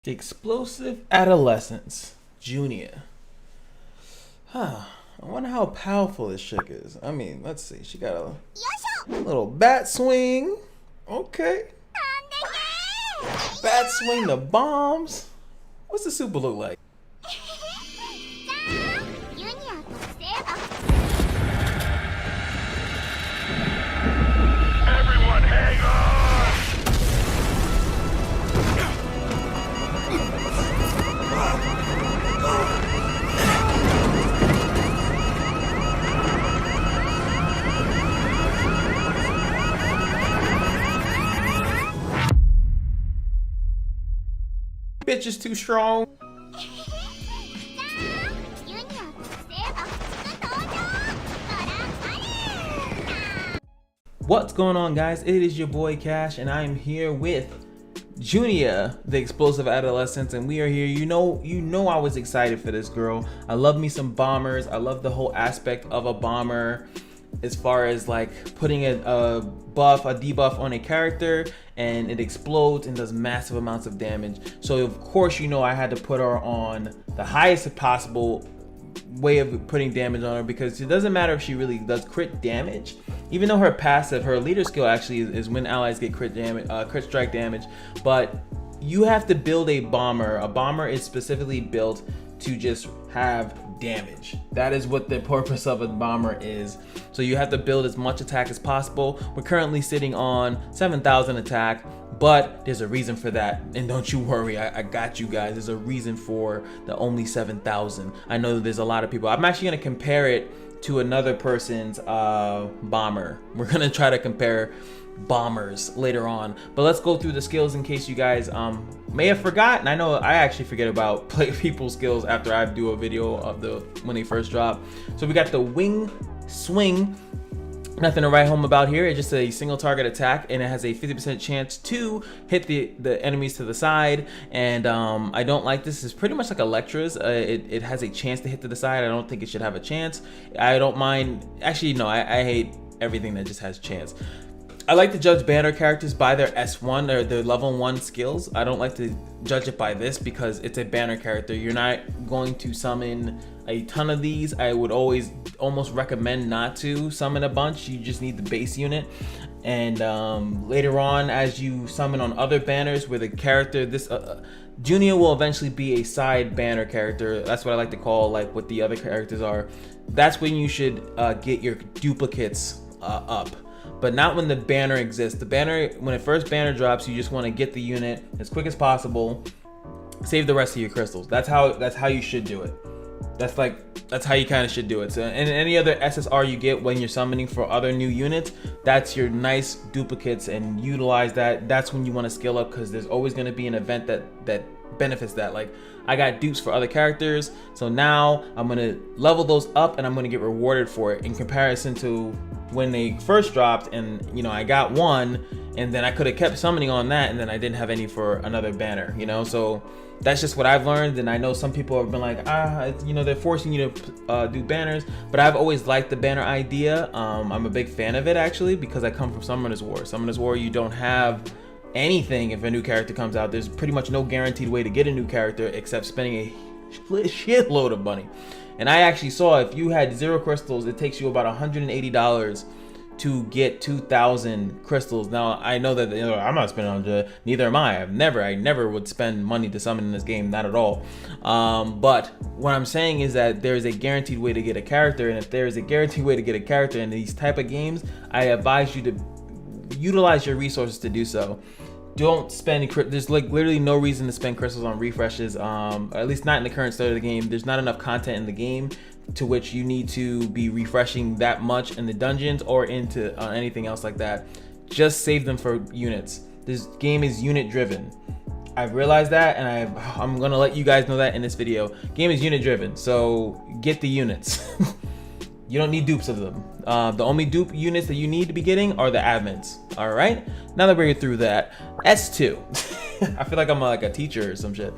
The explosive adolescence, JUNIA. Huh. I wonder how powerful this chick is. I mean, let's see. She got a little bat swing. Okay. Bat swing the bombs. What's the super look like? Everyone hang on! Bitch is too strong. What's going on, guys? It is your boy Cash, and I am here with JUNIA, the explosive adolescent, and we are here. You know I was excited for this girl. I love me some bombers. I love the whole aspect of a bomber as far as like putting a buff, a debuff on a character, and it explodes and does massive amounts of damage. So of course, I had to put her on the highest possible way of putting damage on her, because it doesn't matter if she really does crit damage. Even though her passive, her leader skill actually is when allies get crit damage, crit strike damage, but you have to build a bomber. A bomber is specifically built to just have damage. That is what the purpose of a bomber is. So you have to build as much attack as possible. We're currently sitting on 7,000 attack, but there's a reason for that. And don't you worry, I got you guys. There's a reason for the only 7,000. I know there's a lot of people. I'm actually gonna compare it to another person's bomber. We're gonna try to compare bombers later on, but let's go through the skills in case you guys may have forgotten. I know I actually forget about people's skills after I do a video of when they first drop. So we got the wing swing. Nothing to write home about here. It's just a single target attack, and it has a 50% chance to hit the enemies to the side. And I don't like this. It's pretty much like Electra's. It has a chance to hit to the side. I don't think it should have a chance. I don't mind. Actually, no, I hate everything that just has chance. I like to judge banner characters by their S1 or their level 1 skills. I don't like to judge it by this because it's a banner character. You're not going to summon a ton of these. I would always almost recommend not to summon a bunch. You just need the base unit. And later on, as you summon on other banners where the character, JUNIA will eventually be a side banner character. That's what I like to call like what the other characters are. That's when you should get your duplicates up. But not when the banner exists. The banner, when it first banner drops, you just want to get the unit as quick as possible, save the rest of your crystals. That's how you should do it. That's how you kind of should do it. So, and any other SSR you get when you're summoning for other new units, that's your nice duplicates, and utilize that. That's when you want to skill up, because there's always going to be an event that benefits that. Like, I got dupes for other characters, so now I'm gonna level those up and I'm gonna get rewarded for it in comparison to when they first dropped. And I got one, and then I could have kept summoning on that, and then I didn't have any for another banner. So that's just what I've learned. And I know some people have been like, they're forcing you to do banners, but I've always liked the banner idea. I'm a big fan of it, actually, because I come from Summoner's War. Summoner's War, you don't have anything. If a new character comes out, there's pretty much no guaranteed way to get a new character except spending a shitload of money. And I actually saw, if you had 0 crystals, it takes you about $180 to get 2,000 crystals. Now I know that I'm not spending 100. Neither am I. I never would spend money to summon in this game, not at all. But what I'm saying is that there is a guaranteed way to get a character, and if there is a guaranteed way to get a character in these type of games, I advise you to utilize your resources to do so. Don't spend, there's like literally no reason to spend crystals on refreshes, at least not in the current state of the game. There's not enough content in the game to which you need to be refreshing that much in the dungeons or into anything else like that. Just save them for units. This game is unit driven. I've realized that, and I'm gonna let you guys know that in this video. Game is unit driven, so get the units. You don't need dupes of them. The only dupe units that you need to be getting are the admins. All right. Now that we're through that, S2. I feel like I'm like a teacher or some shit.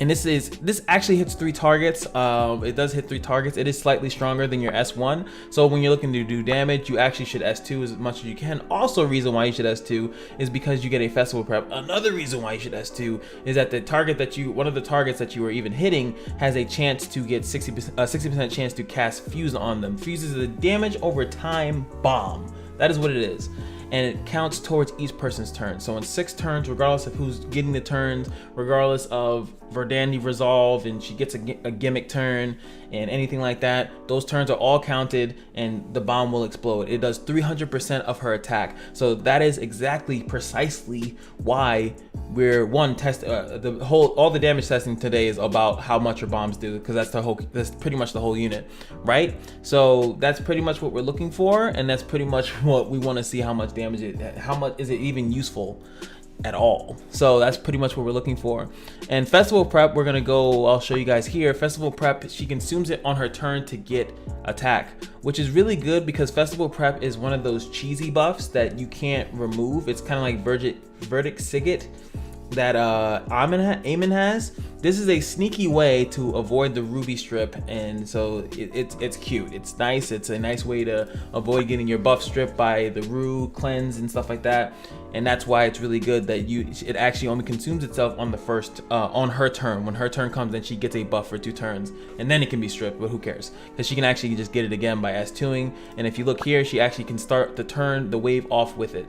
And this actually hits 3 targets. It does hit 3 targets. It is slightly stronger than your S1. So when you're looking to do damage, you actually should S2 as much as you can. Also, reason why you should S2 is because you get a festival prep. Another reason why you should S2 is that one of the targets that you are even hitting has a chance to get 60% chance to cast Fuse on them. Fuse is a damage over time bomb. That is what it is. And it counts towards each person's turn. So in 6 turns, regardless of who's getting the turns, regardless of Verdandi resolve and she gets a gimmick turn and anything like that, those turns are all counted and the bomb will explode. It does 300% of her attack. So that is precisely why we're all the damage testing today is about how much your bombs do, because that's pretty much the whole unit, right? So that's pretty much what we're looking for, and that's pretty much what we want to see, how much damage how much is it even useful at all. So that's pretty much what we're looking for. And festival prep, we're gonna go, I'll show you guys here. Festival prep, she consumes it on her turn to get attack, which is really good because festival prep is one of those cheesy buffs that you can't remove. It's kind of like Verdict Sigget that Eamon has. This is a sneaky way to avoid the ruby strip, and so it's cute. It's nice. It's a nice way to avoid getting your buff stripped by the Rue cleanse and stuff like that. And that's why it's really good that it actually only consumes itself on the first on her turn. When her turn comes, then she gets a buff for 2 turns, and then it can be stripped. But who cares? Because she can actually just get it again by S2ing. And if you look here, she actually can start the wave off with it.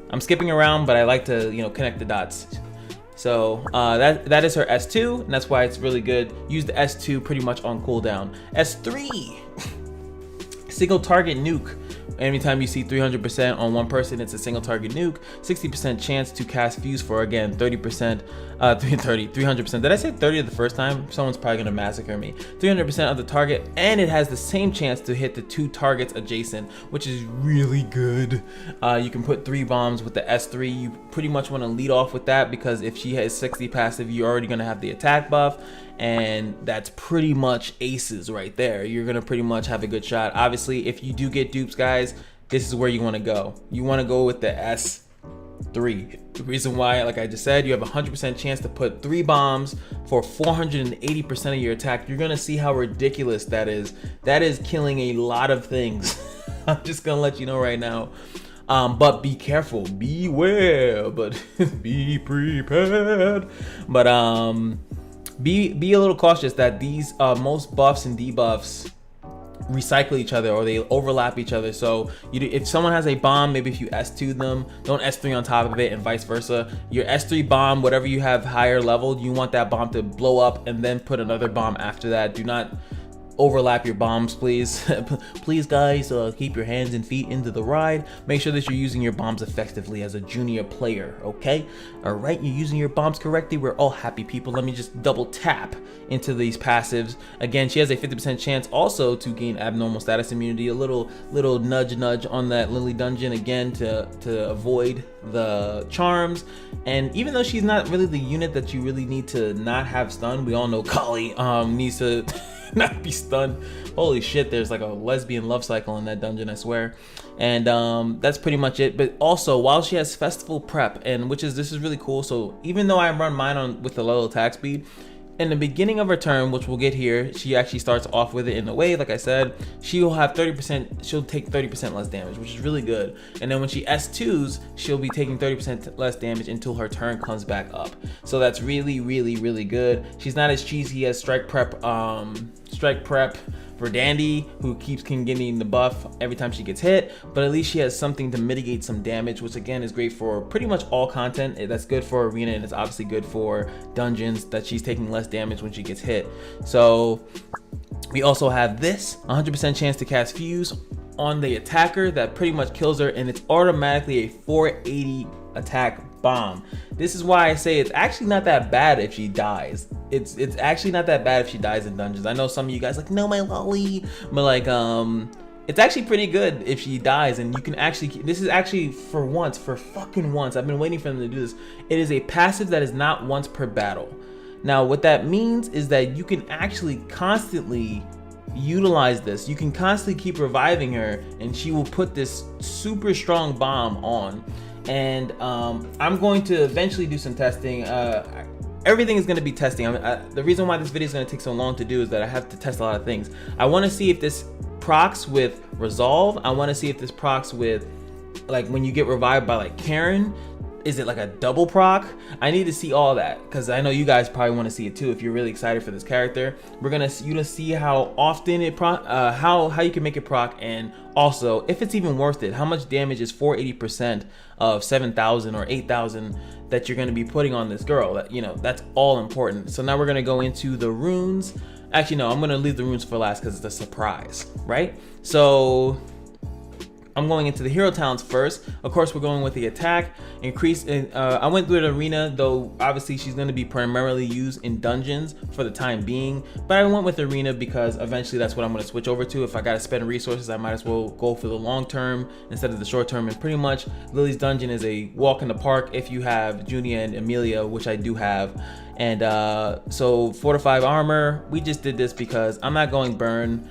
I'm skipping around, but I like to connect the dots. So that is her S2, and that's why it's really good. Use the S2 pretty much on cooldown. S3, single target nuke. Anytime you see 300% on one person, it's a single target nuke. 60% chance to cast Fuse for, again, 300%. Did I say 30 the first time? Someone's probably gonna massacre me. 300% of the target, and it has the same chance to hit the 2 targets adjacent, which is really good. You can put 3 bombs with the S3. You pretty much want to lead off with that because if she has 60 passive, you're already gonna have the attack buff. And that's pretty much aces right there. You're gonna pretty much have a good shot. Obviously, if you do get dupes, guys, this is where you wanna go. You wanna go with the S3. The reason why, like I just said, you have a 100% chance to put 3 bombs for 480% of your attack. You're gonna see how ridiculous that is. That is killing a lot of things. I'm just gonna let you know right now. But be careful, beware, but be prepared. But be a little cautious that these most buffs and debuffs recycle each other, or they overlap each other. So if someone has a bomb, maybe if you S2 them, don't S3 on top of it, and vice versa. Your S3 bomb, whatever you have higher leveled, you want that bomb to blow up and then put another bomb after that. Do not overlap your bombs, please. Please, guys, keep your hands and feet into the ride. Make sure that you're using your bombs effectively as a JUNIA player, okay? All right, you're using your bombs correctly. We're all happy people. Let me just double tap into these passives. Again, she has a 50% chance also to gain abnormal status immunity. A little nudge on that Lily dungeon again to avoid the charms. And even though she's not really the unit that you really need to not have stun, we all know Kali needs to not be stunned. Holy shit, there's like a lesbian love cycle in that dungeon, I swear. And that's pretty much it. But also, while she has festival prep, and this is really cool. So even though I run mine with the low attack speed, in the beginning of her turn, which we'll get here, she actually starts off with it in a way, like I said, she'll have 30%, she'll take 30% less damage, which is really good. And then when she S2s, she'll be taking 30% less damage until her turn comes back up. So that's really, really, really good. She's not as cheesy as Strike Prep Verdandi, who keeps getting the buff every time she gets hit, but at least she has something to mitigate some damage, which again is great for pretty much all content. That's good for arena, and it's obviously good for dungeons, that she's taking less damage when she gets hit. So we also have this 100% chance to cast Fuse on the attacker that pretty much kills her, and it's automatically a 480 attack bomb. This is why I say it's actually not that bad if she dies. It's actually not that bad if she dies in dungeons. I know some of you guys like, no, my lolly, but like it's actually pretty good if she dies. And you can actually, this is actually for fucking once, I've been waiting for them to do this. It is a passive that is not once per battle. Now what that means is that you can actually constantly utilize this. You can constantly keep reviving her, and she will put this super strong bomb on. And I'm going to eventually do some testing. everything is going to be testing. The reason why this video is going to take so long to do is that I have to test a lot of things. I want to see if this procs with resolve. I want to see if this procs with, like, when you get revived by like Karen. Is it like a double proc? I need to see all that because I know you guys probably want to see it too. If you're really excited for this character, we're gonna see how often it proc, how you can make it proc, and also if it's even worth it. How much damage is 480% of 7,000 or 8,000 that you're gonna be putting on this girl? That, you know, that's all important. So now we're gonna go into the runes. Actually, no, I'm gonna leave the runes for last because it's a surprise, right? So I'm going into the hero talents first. Of course, we're going with the attack increase. I went through the arena, though obviously she's going to be primarily used in dungeons for the time being. But I went with arena because eventually that's what I'm going to switch over to. If I got to spend resources, I might as well go for the long term instead of the short term. And pretty much Lily's dungeon is a walk in the park if you have Junia and Amelia, which I do have. And so 4 to 5 armor. We just did this because I'm not going burn.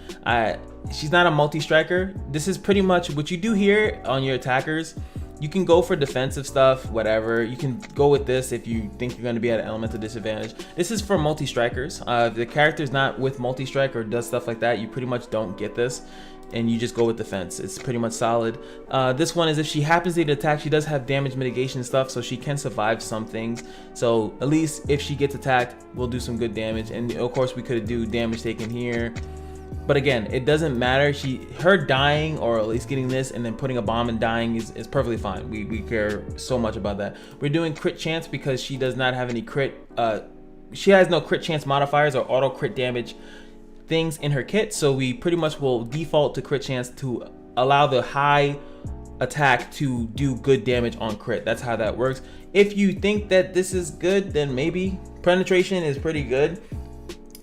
She's not a multi-striker. This is pretty much what you do here on your attackers. You can go for defensive stuff, whatever. You can go with this if you think you're going to be at an elemental disadvantage. This is for multi-strikers. If the character's not with multi-strike or does stuff like that, you pretty much don't get this. And you just go with defense. It's pretty much solid. This one is if she happens to get attacked, she does have damage mitigation stuff, so she can survive some things. So at least if she gets attacked, we'll do some good damage. And of course we could do damage taken here. But again, it doesn't matter. Her dying, or at least getting this and then putting a bomb and dying is perfectly fine. We care so much about that. We're doing crit chance because she does not have any crit. She has no crit chance modifiers or auto crit damage things in her kit, so we pretty much will default to crit chance to allow the high attack to do good damage on crit. That's how that works. If you think that this is good, then maybe penetration is pretty good.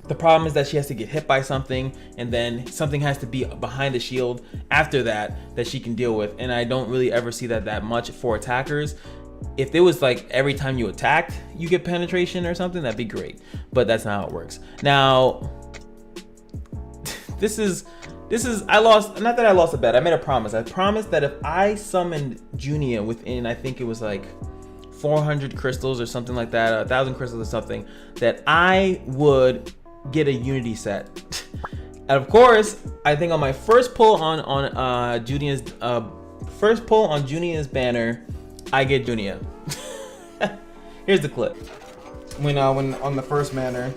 The problem is that she has to get hit by something, and then something has to be behind the shield after that she can deal with, and I don't really ever see that much for attackers. If it was like every time you attacked you get penetration or something, that'd be great, but that's not how it works. Now this is I lost, not that I lost a bet. I made a promise. I promised that if I summoned Junia within, I think it was like 400 crystals or something like that, 1,000 crystals or something, that I would get a unity set. And of course, I think on my first pull on Junia's banner, I get Junia. Here's the clip. When on the first banner,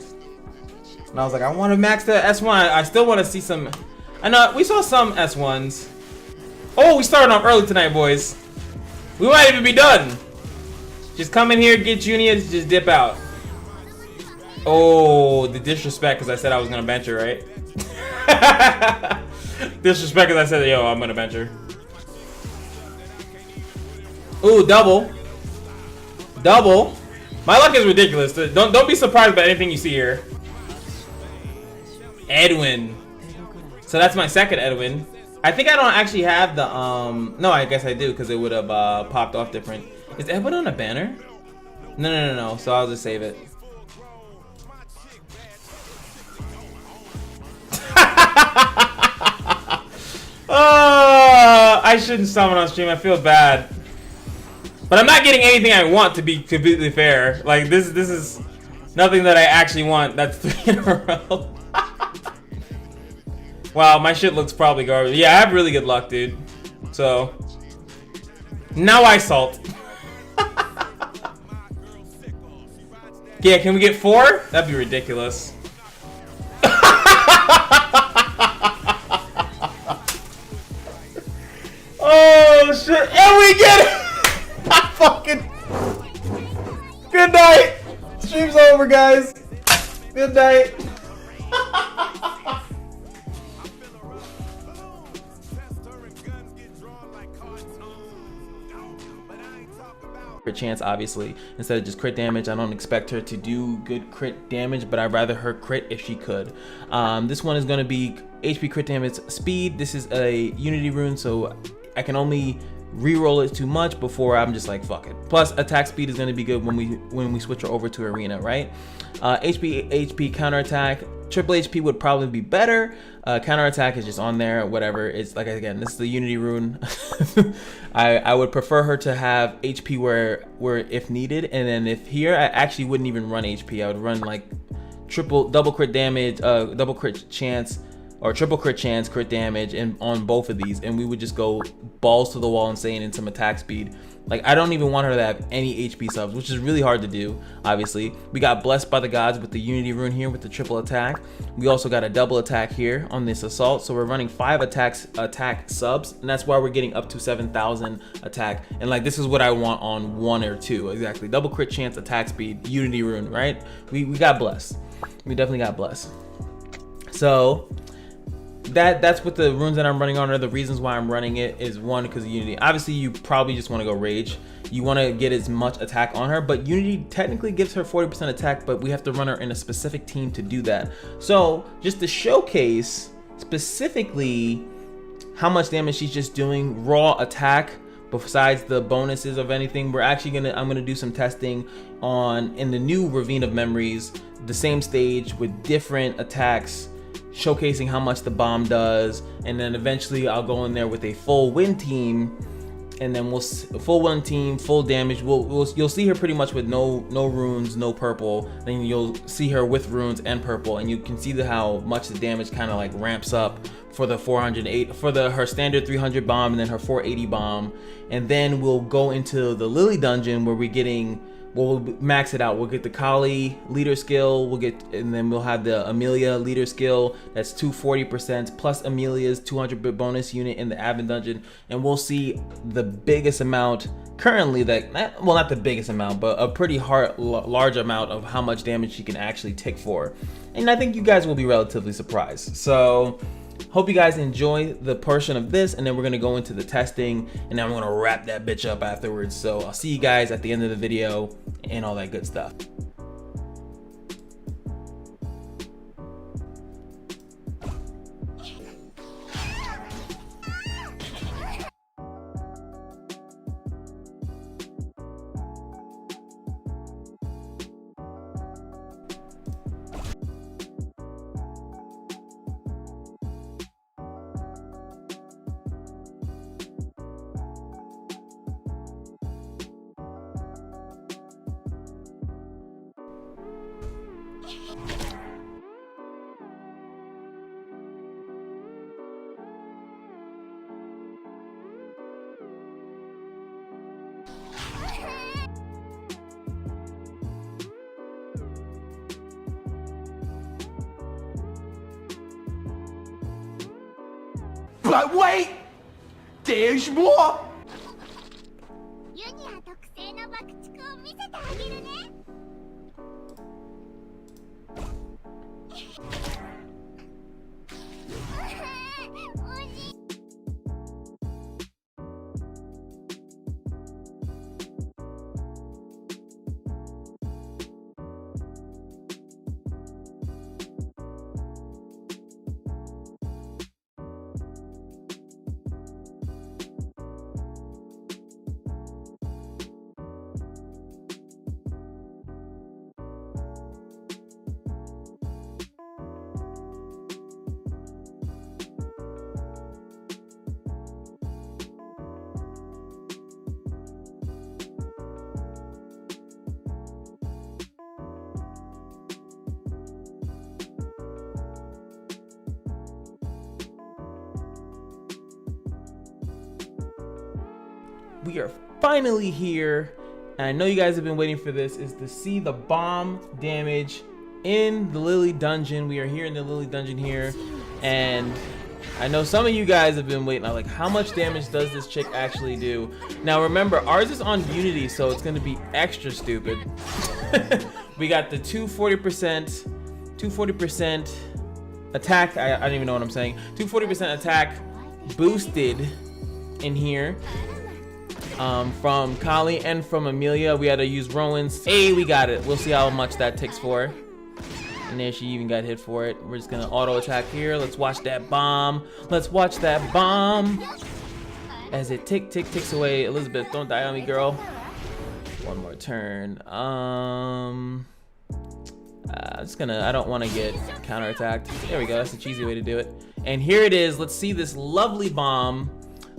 and I was like, I want to max the S1. I still want to see some. I know we saw some S1s. Oh, we started off early tonight, boys. We might even be done. Just come in here, get Junia, just dip out. Oh, the disrespect because I said I was gonna bench her, right? Disrespect because I said, yo, I'm gonna bench her. Ooh, double. My luck is ridiculous. Don't be surprised by anything you see here. Edwin. So that's my second Edwin. I think I don't actually have the no, I guess I do because it would have popped off different. Is Edwin on a banner? No. So I'll just save it. I shouldn't summon on stream. I feel bad, but I'm not getting anything I want, to be completely fair. Like this is nothing that I actually want. That's 3 in a row. Wow, my shit looks probably garbage. Yeah, I have really good luck, dude. So now I salt. Yeah, can we get 4? That'd be ridiculous. Oh shit! And we get it! I fucking. Good night. Stream's over, guys. Good night. Chance, obviously, instead of just crit damage. I don't expect her to do good crit damage, but I'd rather her crit if she could. This one is going to be HP crit damage speed. This is a unity rune, so I can only re-roll it too much before I'm just like, fuck it. Plus attack speed is going to be good when we switch her over to arena, right? HP counterattack, triple HP would probably be better. Counterattack is just on there, whatever. It's like, again, this is the Unity rune. I would prefer her to have HP where if needed, and then if here I actually wouldn't even run HP. I would run like double crit damage, double crit chance, or triple crit chance, crit damage, and on both of these, and we would just go balls to the wall insane in some attack speed. Like, I don't even want her to have any HP subs, which is really hard to do, obviously. We got blessed by the gods with the Unity rune here with the triple attack. We also got a double attack here on this assault, so we're running 5 attack subs, and that's why we're getting up to 7,000 attack. And like, this is what I want on 1 or 2, exactly. Double crit chance, attack speed, Unity rune, right? We got blessed. We definitely got blessed. So that's what the runes that I'm running on are. The reasons why I'm running it is, one, because of Unity. Obviously, you probably just want to go rage. You want to get as much attack on her, but Unity technically gives her 40% attack, but we have to run her in a specific team to do that. So just to showcase specifically how much damage she's just doing raw attack, besides the bonuses of anything, I'm gonna do some testing in the new Ravine of Memories, the same stage with different attacks, showcasing how much the bomb does, and then eventually I'll go in there with a full win team, and then full win team, full damage. You'll see her pretty much with no runes, no purple. Then you'll see her with runes and purple, and you can see how much the damage kind of like ramps up for the 408 for her standard 300 bomb, and then her 480 bomb. And then we'll go into the Lily dungeon where we'll max it out. We'll get the Kali leader skill, and then we'll have the Amelia leader skill. That's 240% plus Amelia's 200 bonus unit in the admin dungeon, and we'll see the biggest amount currently not the biggest amount, but a pretty large amount of how much damage she can actually tick for. And I think you guys will be relatively surprised. So hope you guys enjoy the portion of this, and then we're gonna go into the testing, and then I'm gonna wrap that bitch up afterwards. So I'll see you guys at the end of the video and all that good stuff. But wait! There's more! Junia 特製の爆竹を見せてあげるね。We are finally here, and I know you guys have been waiting for this, is to see the bomb damage in the Lily dungeon. We are here in the Lily dungeon here, and I know some of you guys have been waiting. I'm like, how much damage does this chick actually do? Now remember, ours is on Unity, so it's gonna be extra stupid. We got the 240% attack. I don't even know what I'm saying. 240% attack boosted in here. From Kali and from Amelia. We had to use Rowan's. Hey, we got it. We'll see how much that ticks for. And there, she even got hit for it. We're just gonna auto attack here. Let's watch that bomb. Let's watch that bomb. as it ticks away. Elizabeth, don't die on me, girl. One more turn. I don't want to get counterattacked. There we go. That's the cheesy way to do it. And here it is. Let's see this lovely bomb.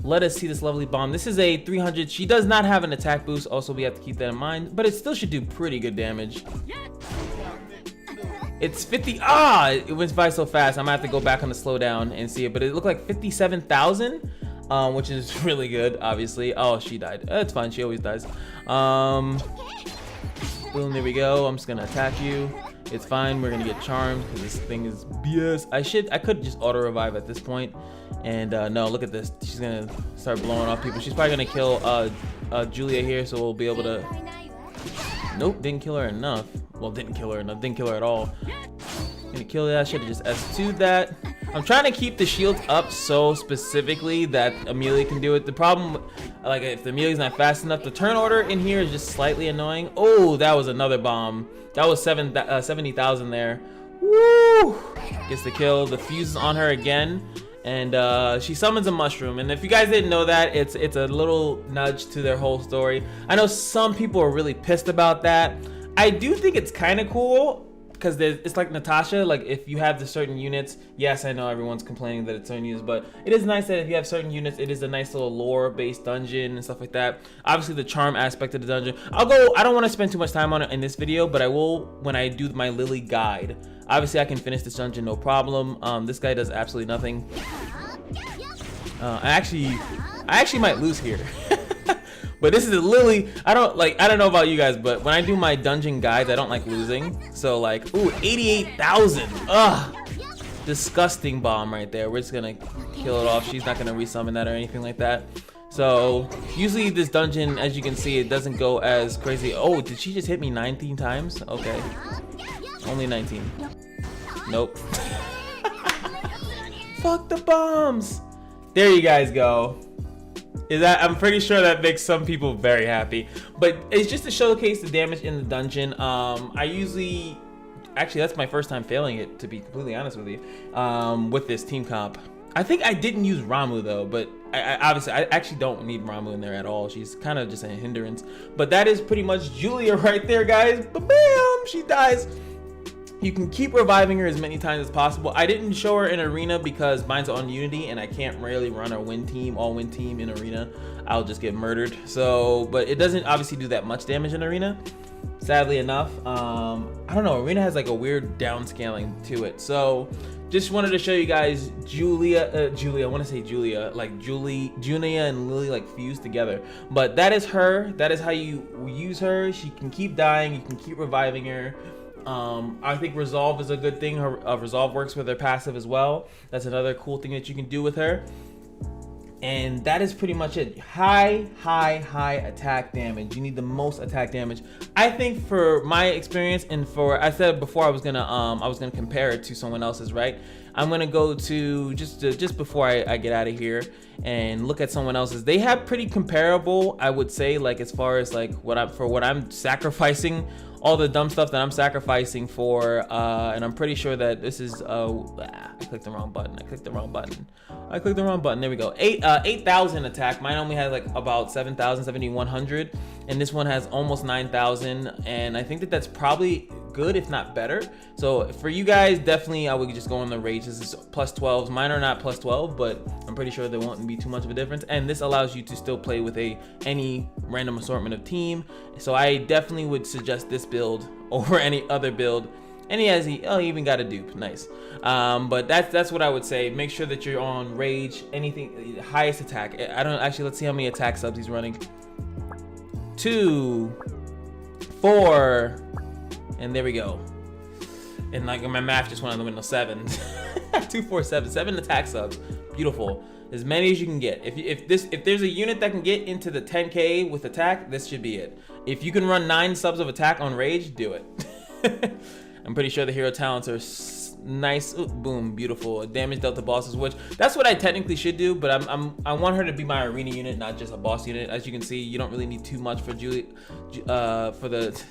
Let us see this lovely bomb. This is a 300. She does not have an attack boost. Also, we have to keep that in mind. But it still should do pretty good damage. It's 50. It went by so fast. I'm gonna have to go back on the slowdown and see it. But it looked like 57,000, which is really good, obviously. Oh, she died. That's fine. She always dies. Boom. There we go. I'm just gonna attack you. It's fine. We're gonna get charmed because this thing is BS. I could just auto revive at this point. And no, look at this. She's gonna start blowing off people. She's probably gonna kill Julia here, so we'll be able to. Nope, didn't kill her enough. Well, didn't kill her enough. Didn't kill her at all. Gonna kill that. I should have just S2'd that. I'm trying to keep the shield up so specifically that Amelia can do it. The problem, like if the Amelia's not fast enough, the turn order in here is just slightly annoying. Oh, that was another bomb. That was 70,000 there. Woo! Gets the kill. The fuse is on her again. And she summons a mushroom. And if you guys didn't know that, it's a little nudge to their whole story. I know some people are really pissed about that. I do think it's kind of cool because it's like Natasha. Like if you have the certain units, yes, I know everyone's complaining that it's certain units, but it is nice that if you have certain units, it is a nice little lore-based dungeon and stuff like that. Obviously, the charm aspect of the dungeon. I don't want to spend too much time on it in this video, but I will when I do my Lily guide. Obviously, I can finish this dungeon no problem. This guy does absolutely nothing. I actually might lose here. But this is a Lily. I don't know about you guys, but when I do my dungeon guides, I don't like losing. So like, ooh, 88,000. Ugh. Disgusting bomb right there. We're just gonna kill it off. She's not gonna resummon that or anything like that. So usually this dungeon, as you can see, it doesn't go as crazy. Oh, did she just hit me 19 times? Okay. Only 19. Nope. Fuck the bombs. There you guys go. I'm pretty sure that makes some people very happy. But it's just to showcase the damage in the dungeon. Actually, that's my first time failing it, to be completely honest with you, with this team comp. I think I didn't use Ramu though, but I actually don't need Ramu in there at all. She's kind of just a hindrance. But that is pretty much Julia right there, guys. Bam! She dies. You can keep reviving her as many times as possible. I didn't show her in arena because mine's on Unity and I can't really run a all-win team in arena. I'll just get murdered. So, but it doesn't obviously do that much damage in arena, sadly enough. I don't know, arena has like a weird downscaling to it. So just wanted to show you guys Julia, I want to say Julia, like Junia and Lily like fused together. But that is her. That is how you use her. She can keep dying. You can keep reviving her. I think Resolve is a good thing. Her Resolve works with her passive as well. That's another cool thing that you can do with her. And that is pretty much it. High attack damage. You need the most attack damage. I think for my experience, and for I said before I was gonna compare it to someone else's, right? I'm gonna go to just before I get out of here and look at someone else's. They have pretty comparable, I would say, like as far as like what I'm sacrificing, all the dumb stuff that I'm sacrificing for, and I'm pretty sure that this is I clicked the wrong button. There we go. 8,000 attack. Mine only had like about 7,000, 7,100, and this one has almost 9,000. And I think that that's probably good, if not better. So for you guys, definitely I would just go on the rage. This is plus 12s. Mine are not plus 12, but I'm pretty sure there won't be too much of a difference. And this allows you to still play with any random assortment of team. So I definitely would suggest this build over any other build. And he even got a dupe. Nice. But that's what I would say. Make sure that you're on rage. Anything highest attack. Let's see how many attack subs he's running. 2, 4, and there we go. And like my math just went on the window. 7. 2, 4, 7 attack subs. Beautiful. As many as you can get. If there's a unit that can get into the 10k with attack, this should be it. If you can run 9 subs of attack on rage, do it. I'm pretty sure the hero talents are nice. Ooh, boom, beautiful. Damage dealt to bosses, which that's what I technically should do, but I want her to be my arena unit, not just a boss unit. As you can see, you don't really need too much for for the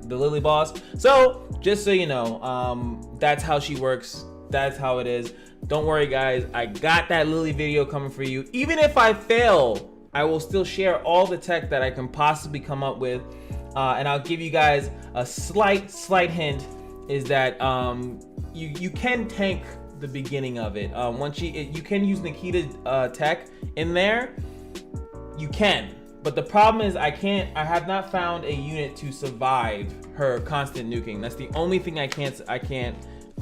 Lily boss. So just so you know, that's how she works that's how it is. Don't worry, guys. I got that Lily video coming for you. Even if I fail, I will still share all the tech that I can possibly come up with. And I'll give you guys a slight hint is that you can tank the beginning of it. Once you can use Nikita tech in there, you can. But the problem is I have not found a unit to survive her constant nuking. That's the only thing I can't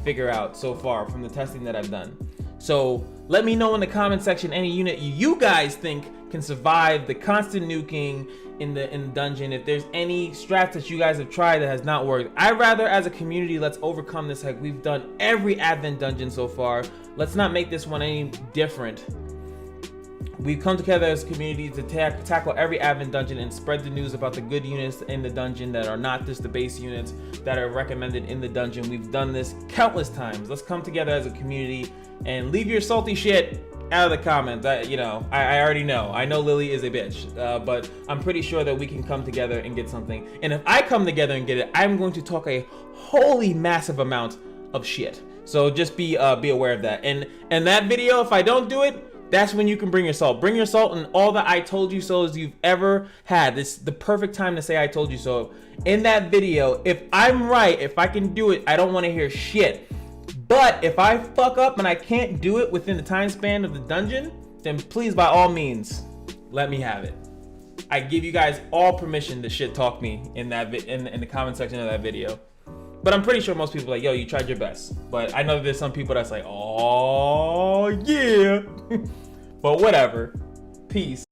figure out so far from the testing that I've done. So let me know in the comment section any unit you guys think can survive the constant nuking in the dungeon. If there's any strats that you guys have tried that has not worked, I'd rather as a community let's overcome this. Like we've done every Advent dungeon so far. Let's not make this one any different. We've come together as a community to tackle every Advent dungeon and spread the news about the good units in the dungeon that are not just the base units that are recommended in the dungeon. We've done this countless times. Let's come together as a community and leave your salty shit out of the comments. I already know. I know Lily is a bitch, but I'm pretty sure that we can come together and get something. And if I come together and get it, I'm going to talk a holy massive amount of shit. So just be aware of that. And that video, if I don't do it, that's when you can bring your salt. Bring your salt and all the I told you so's you've ever had. This is the perfect time to say I told you so. In that video, if I'm right, if I can do it, I don't want to hear shit. But if I fuck up and I can't do it within the time span of the dungeon, then please, by all means, let me have it. I give you guys all permission to shit talk me in that in the comment section of that video. But I'm pretty sure most people are like, yo, you tried your best. But I know there's some people that's like, oh yeah. But whatever. Peace.